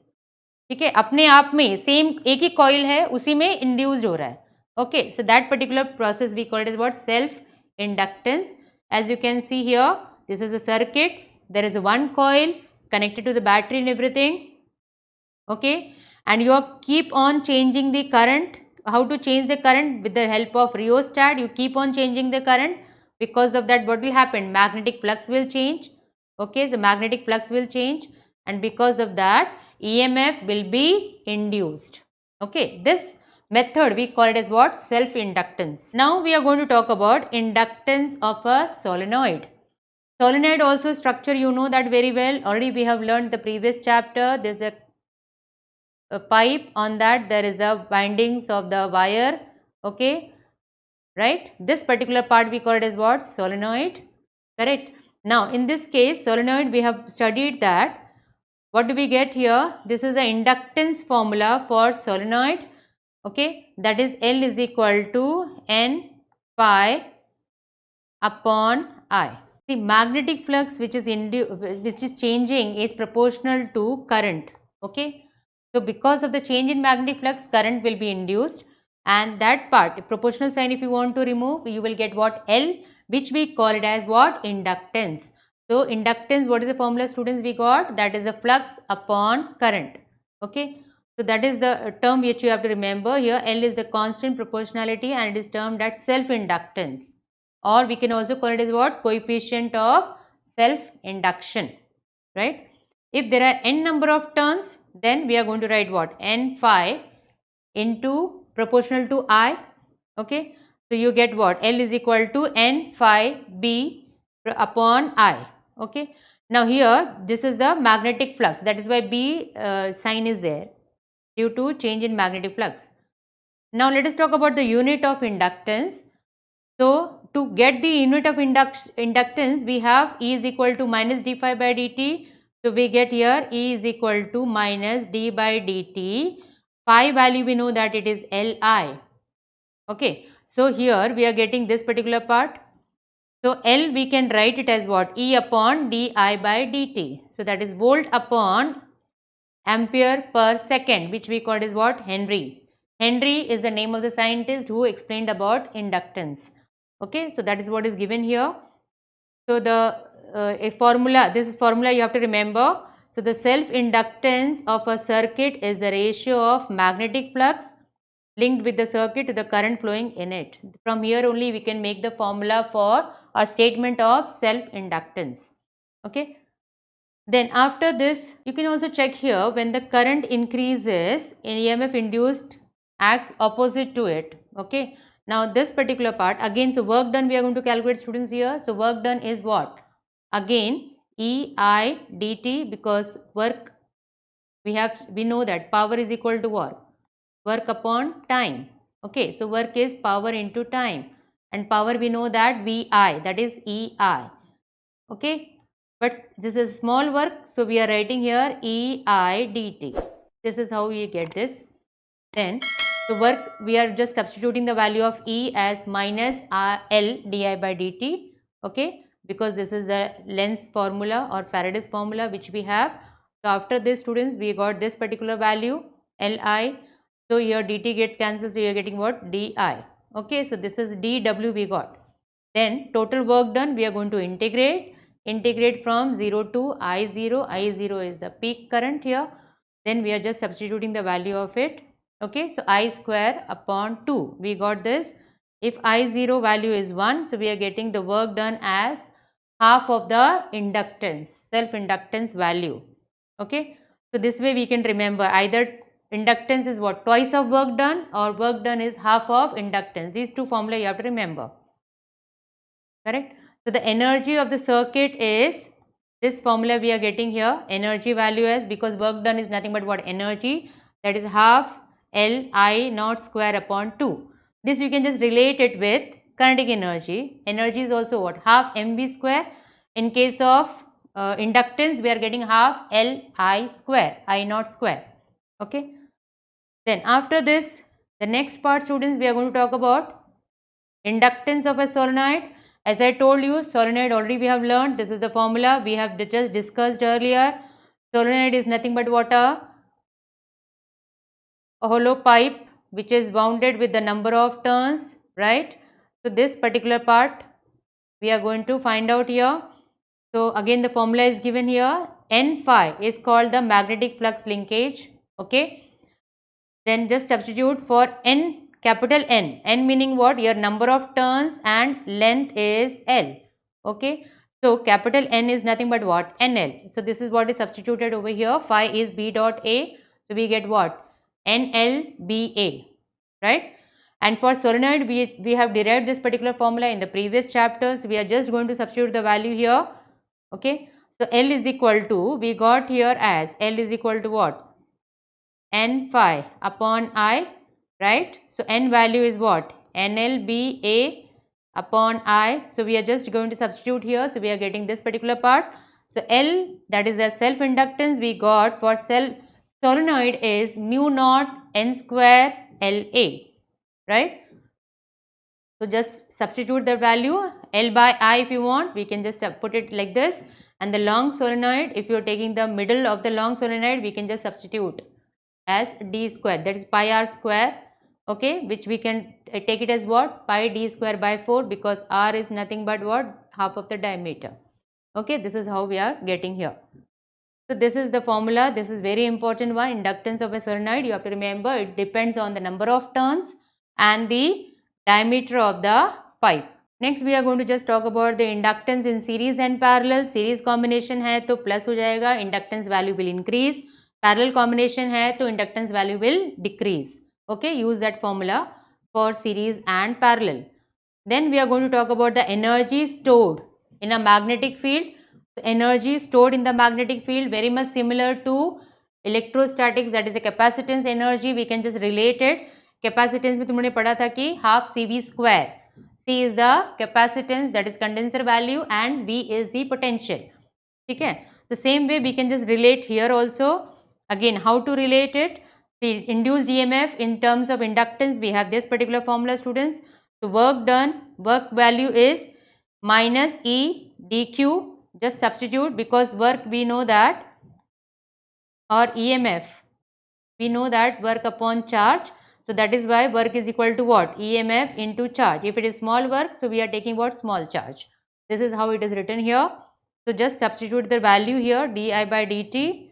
ठीक है, अपने आप में same एक ही coil है, उसी में induced हो रहा है. Okay, so that particular process we call it is what, self inductance. As you can see here, this is a circuit, there is one coil connected to the battery and everything. Okay, and you keep on changing the current. How to change the current? With the help of rheostat, you keep on changing the current. Because of that, what will happen? Magnetic flux will change. Okay, the magnetic flux will change, and because of that, EMF will be induced. Okay, this method we call it as what, self inductance. Now we are going to talk about inductance of a solenoid. Solenoid also structure, you know that very well, already we have learned the previous chapter. There is a pipe, on that there is a windings of the wire. Okay, right, this particular part we call it as what, solenoid, correct. Now in this case solenoid, we have studied that. What do we get here? This is the inductance formula for solenoid. Okay, that is L is equal to N phi upon I. The magnetic flux which is changing is proportional to current. Okay, so because of the change in magnetic flux, current will be induced, and that part, proportional sign if you want to remove, you will get what, L, which we call it as what, inductance. So inductance, what is the formula, students, we got? That is the flux upon current. Okay, so that is the term which you have to remember here. L is the constant proportionality and it is termed as self inductance, or we can also call it as what, coefficient of self induction, right. If there are n number of turns, then we are going to write what, N phi into proportional to I. Okay, so you get what, L is equal to N phi B upon I. Okay, now here this is the magnetic flux, that is why B sign is there, due to change in magnetic flux. Now let us talk about the unit of inductance. So to get the unit of inductance, we have E is equal to minus d phi by dt. So we get here E is equal to minus d by dt. Phi value we know that it is Li. Okay, so here we are getting this particular part. So L we can write it as what, E upon di by dt. So that is volt upon ampere per second, which we call is what, Henry. Henry is the name of the scientist who explained about inductance. Okay, so that is what is given here. So the a formula, this is formula you have to remember. So the self inductance of a circuit is the ratio of magnetic flux linked with the circuit to the current flowing in it. From here only we can make the formula for our statement of self inductance. Okay. Then after this, you can also check here, when the current increases, an EMF induced acts opposite to it. Okay. Now this particular part, again, so work done we are going to calculate, students, here. So work done is what? Again EI dt, because work we know that power is equal to what? Work upon time. Okay. So work is power into time, and power we know that VI, that is EI. Okay. But this is small work, so we are writing here EI dt. This is how we get this. Then the work, we are just substituting the value of E as minus L di by dt. Okay, because this is the Lenz formula or Faraday's formula which we have. So after this, students, we got this particular value Li. So here dt gets cancelled, so you are getting what, di. Okay, so this is dw we got. Then total work done, we are going to integrate from 0 to I0. I0 is the peak current here. Then we are just substituting the value of it. Okay, so I square upon 2, we got this. If I0 value is 1, so we are getting the work done as half of the inductance, self inductance value. Okay, so this way we can remember, either inductance is what, twice of work done, or work done is half of inductance. These two formula you have to remember. Correct. So the energy of the circuit is this formula we are getting here, energy value as, because work done is nothing but what, energy, that is half L I naught square upon 2. This you can just relate it with kinetic energy. Energy is also what, half mv square. In case of inductance, we are getting half L I square, I naught square. Okay. Then after this, the next part, students, we are going to talk about inductance of a solenoid. As I told you, solenoid already we have learned. This is the formula we have just discussed earlier. Solenoid is nothing but what? A hollow pipe which is bounded with the number of turns, right? So this particular part we are going to find out here. So again the formula is given here. N phi is called the magnetic flux linkage. Okay. Then just substitute for N, capital N. N meaning what? Your number of turns and length is L. Okay. So capital N is nothing but what? NL. So this is what is substituted over here. Phi is B dot A. So we get what? NLBA. Right. And for solenoid, we have derived this particular formula in the previous chapters. We are just going to substitute the value here. Okay. So L is equal to, we got here as L is equal to what? N phi upon I, right? So N value is what? NLBA upon I. So we are just going to substitute here. So we are getting this particular part. So L, that is the self inductance we got for solenoid is mu naught N square LA, right? So just substitute the value L by I if you want. We can just put it like this. And the long solenoid, if you are taking the middle of the long solenoid, we can just substitute as d square, that is pi r square, okay, which we can take it as what? Pi d square by 4, because r is nothing but what? Half of the diameter. Okay, this is how we are getting here. So this is the formula. This is very important one. Inductance of a solenoid, you have to remember, it depends on the number of turns and the diameter of the pipe. Next we are going to just talk about the inductance in series and parallel. Series combination है तो plus हो जाएगा, inductance value will increase. Parallel combination है तो inductance value will decrease. Okay, use that formula for series and parallel. Then we are going to talk about the energy stored in a magnetic field. So energy stored in the magnetic field very much similar to electrostatics, that is the capacitance energy. We can just relate it. Capacitance में तुमने पढ़ा था कि half CV square. C is the capacitance, that is condenser value, and V is the potential. ठीक है. The same way we can just relate here also. Again, how to relate it? The induced EMF in terms of inductance, we have this particular formula, students. So work done, work value is minus E dq. Just substitute, because work we know that, or EMF, we know that work upon charge. So that is why work is equal to what? EMF into charge. If it is small work, so we are taking what? Small charge. This is how it is written here. So just substitute the value here, di by dt.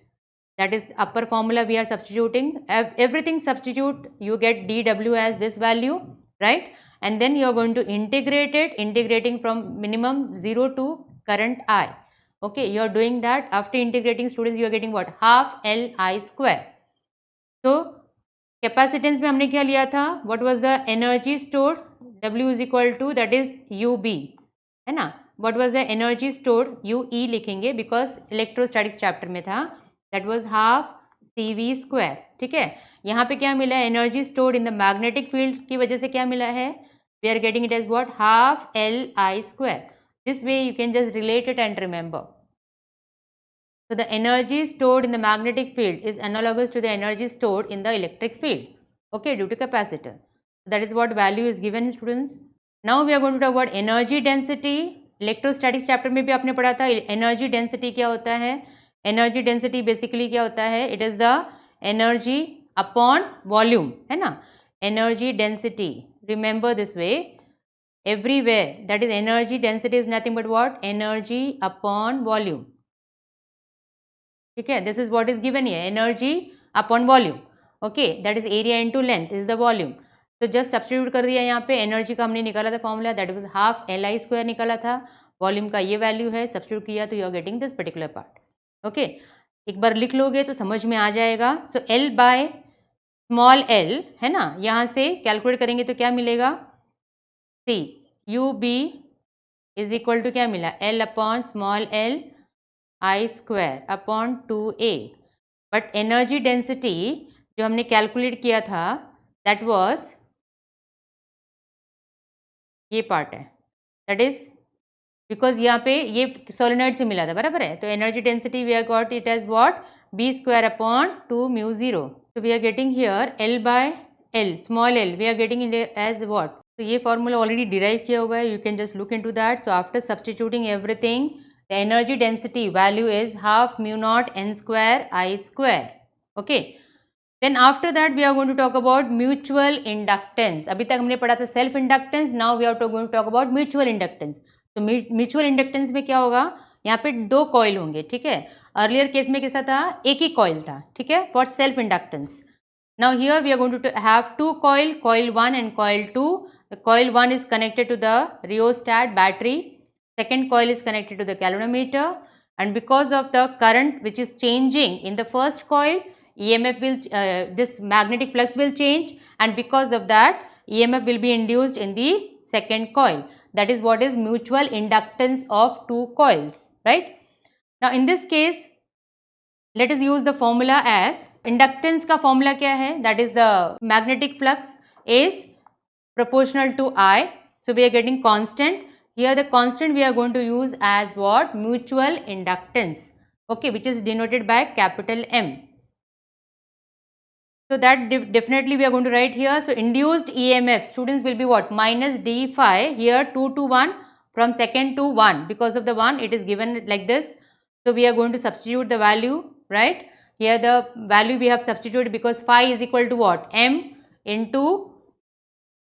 That is upper formula we are substituting. Everything substitute, you get dw as this value, right? And then you are going to integrate it, integrating from minimum 0 to current I. Okay, you are doing that. After integrating, students, you are getting what? Half Li square. So capacitance में हमने क्या लिया था? What was the energy stored? W is equal to, that is UB, है ना? What was the energy stored? UE लिखेंगे, because electrostatics chapter में था. That was half CV square. ठीक है. यहाँ पे क्या मिला है? Energy stored in the magnetic field की वजह से क्या मिला है? We are getting it as what? Half Li square. This way you can just relate it and remember. So the energy stored in the magnetic field is analogous to the energy stored in the electric field, okay, due to capacitor. That is what value is given, students. Now we are going to talk about energy density. Electrostatics chapter में भी आपने पढ़ा था energy density क्या होता है. Energy density basically क्या होता है? It is the energy upon volume, है ना? Energy density, remember this way everywhere, that is energy density is nothing but what? Energy upon volume. ठीक है, this is what is given here, energy upon volume. Okay, that is area into length is the volume. तो just substitute कर दिया यहाँ पे. Energy का हमने निकाला था formula, that was half Li square निकाला था. वॉल्यूम का ये वैल्यू है, सब्स्टिट्यूट किया तो you are getting this particular part. Okay, एक बार लिख लोगे तो समझ में आ जाएगा. So L by small l है ना, यहाँ से कैलकुलेट करेंगे तो क्या मिलेगा? C U B is equal to क्या मिला? L upon small l I square upon 2a. But energy density जो हमने कैलकुलेट किया था दैट वाज ये पार्ट है, दैट इज बिकॉज यहाँ पे ये सोलेनॉइड से मिला था, बराबर है. तो energy density we are got it as what? b square upon 2 mu 0. So we are getting here L by L, small l, we are getting it as what? तो ये फॉर्मूला ऑलरेडी डिराइव किया हुआ है, you can just look into that. So after substituting everything, the energy density value is half mu naught n square I square. Okay. Then after that we are going to talk about mutual inductance. अभी तक हमने पढ़ा था self inductance, now we are going to talk about mutual inductance. तो mutual inductance में क्या होगा, यहाँ पे दो कॉइल होंगे, ठीक है. अर्लियर केस में कैसा था, एक ही कॉइल था, ठीक है, for self inductance. Now here we are going to have two coil 1 and coil 2. The coil 1 is connected to the rheostat battery. Second coil is connected to the galvanometer, and because of the current which is changing in the first coil, EMF will this magnetic flux will change, and because of that EMF will be induced in the second coil. That is what is mutual inductance of two coils, right? Now in this case, let us use the formula as inductance का formula क्या है, that is the magnetic flux is proportional to I. So we are getting constant. Here the constant we are going to use as what, mutual inductance, okay, which is denoted by capital M. So that definitely we are going to write here. So induced EMF, students, will be what, minus d phi, here 2 to 1, from second to 1, because of the 1 it is given like this. So we are going to substitute the value, right? Here the value we have substituted because phi is equal to what, M into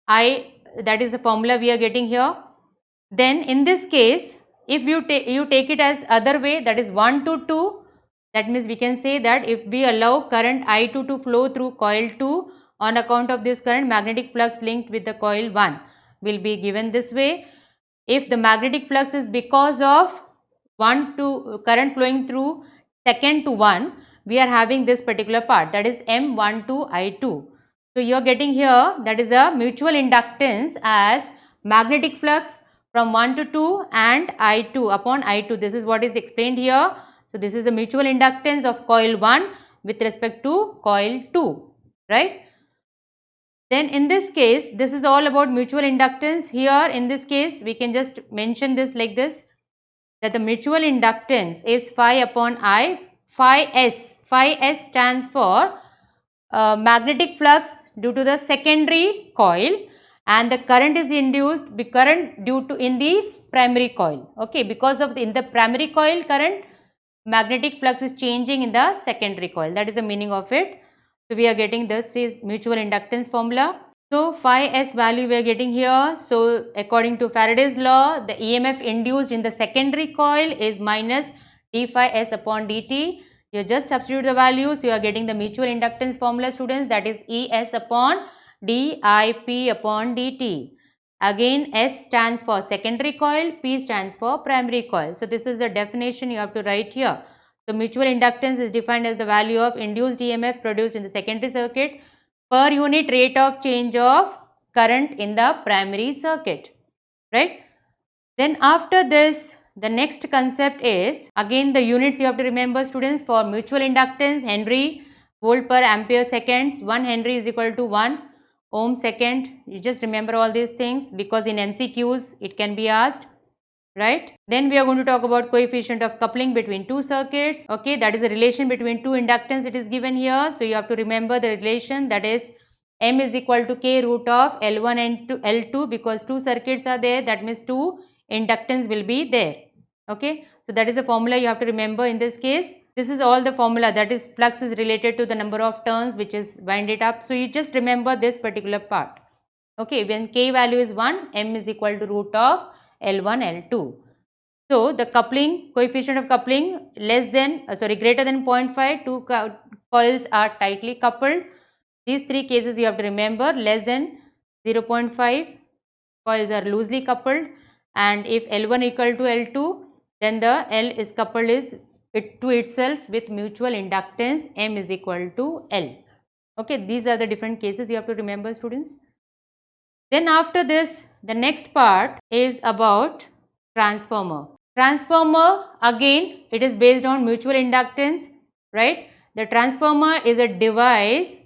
I, that is the formula we are getting here. Then in this case, if you take it as other way, that is 1 to 2, that means we can say that if we allow current I2 to flow through coil 2, on account of this current, magnetic flux linked with the coil 1 will be given this way. If the magnetic flux is because of current flowing through second to 1, we are having this particular part, that is M1 to I2. So you are getting here, that is a mutual inductance as magnetic flux from 1 to 2 and I2 upon I2. This is what is explained here. So this is the mutual inductance of coil 1 with respect to coil 2, right? Then in this case, this is all about mutual inductance. Here in this case, we can just mention this like this, that the mutual inductance is phi upon I, phi S. Phi S stands for magnetic flux due to the secondary coil, and the current is induced due to in the primary coil, okay, because of in the primary coil current, magnetic flux is changing in the secondary coil. That is the meaning of it. So we are getting this is mutual inductance formula. So phi S value we are getting here. So according to Faraday's law, the EMF induced in the secondary coil is minus d phi S upon dt. You just substitute the values, you are getting the mutual inductance formula, students, that is ES upon dIP upon dt. Again, S stands for secondary coil, P stands for primary coil. So this is the definition you have to write here. So mutual inductance is defined as the value of induced EMF produced in the secondary circuit per unit rate of change of current in the primary circuit, right? Then after this, the next concept is, again the units you have to remember, students, for mutual inductance, Henry, volt per ampere seconds. 1 Henry is equal to 1 ohm second. You just remember all these things because in MCQs it can be asked, right? Then we are going to talk about coefficient of coupling between two circuits. Okay, that is a relation between two inductance, it is given here. So you have to remember the relation, that is M is equal to K root of L1 and L2, because two circuits are there, that means two inductance will be there. Okay, so that is the formula you have to remember in this case. This is all the formula, that is flux is related to the number of turns which is wind it up. So you just remember this particular part. Okay, when K value is 1, M is equal to root of L1, L2. So the coupling, coefficient of coupling greater than 0.5, two coils are tightly coupled. These three cases you have to remember. Less than 0.5, coils are loosely coupled, and if L1 equal to L2, then the L is coupled to itself with mutual inductance M is equal to L. Okay, these are the different cases you have to remember, students. Then after this, the next part is about transformer. Transformer, again it is based on mutual inductance, right? The transformer is a device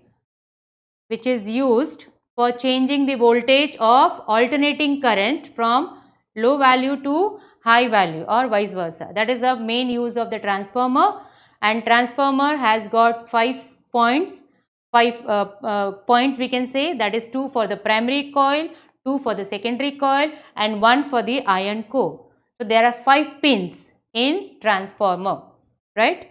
which is used for changing the voltage of alternating current from low value to high value or vice versa. That is the main use of the transformer, and transformer has got 5 points. 5 points we can say, that is 2 for the primary coil, 2 for the secondary coil and 1 for the iron core. So there are 5 pins in transformer, right?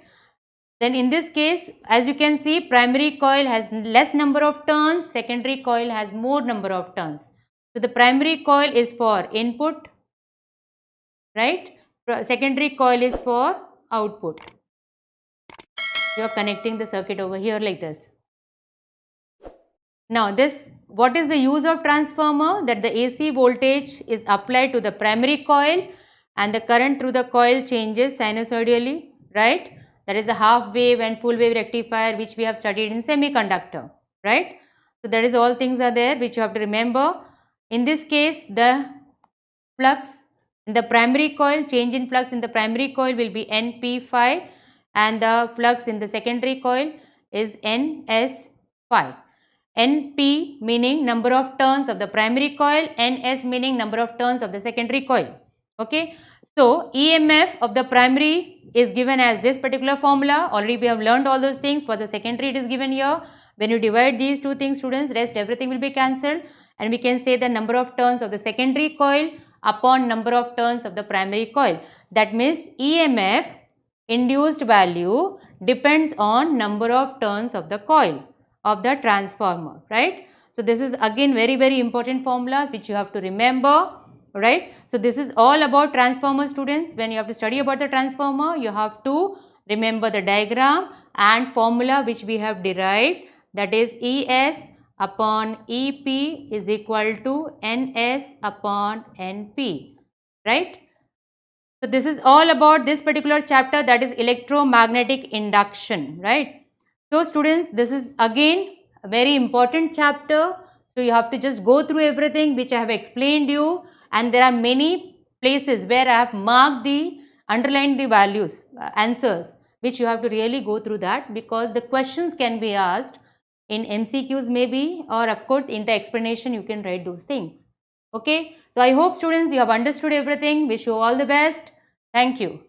Then in this case, as you can see, primary coil has less number of turns, secondary coil has more number of turns. So the primary coil is for input, right? Secondary coil is for output. You are connecting the circuit over here like this. Now what is the use of transformer? That the AC voltage is applied to the primary coil and the current through the coil changes sinusoidally, right? That is the half wave and full wave rectifier which we have studied in semiconductor, right? So that is all things are there which you have to remember. In this case, the flux in the primary coil, change in flux in the primary coil will be NP phi and the flux in the secondary coil is NS phi. NP meaning number of turns of the primary coil, NS meaning number of turns of the secondary coil. Okay. So, EMF of the primary is given as this particular formula. Already we have learned all those things. For the secondary it is given here. When you divide these two things, students, rest everything will be cancelled and we can say the number of turns of the secondary coil upon number of turns of the primary coil. That means EMF induced value depends on number of turns of the coil of the transformer, right? So this is again very important formula which you have to remember, right? So this is all about transformer, students. When you have to study about the transformer, you have to remember the diagram and formula which we have derived, that is ES upon EP is equal to NS upon NP, right? So this is all about this particular chapter, that is electromagnetic induction, right? So students, this is again a very important chapter. So you have to just go through everything which I have explained you, and there are many places where I have marked underlined the values, answers, which you have to really go through that, because the questions can be asked in MCQs maybe, or of course in the explanation you can write those things. Okay. So I hope students you have understood everything. Wish you all the best. Thank you.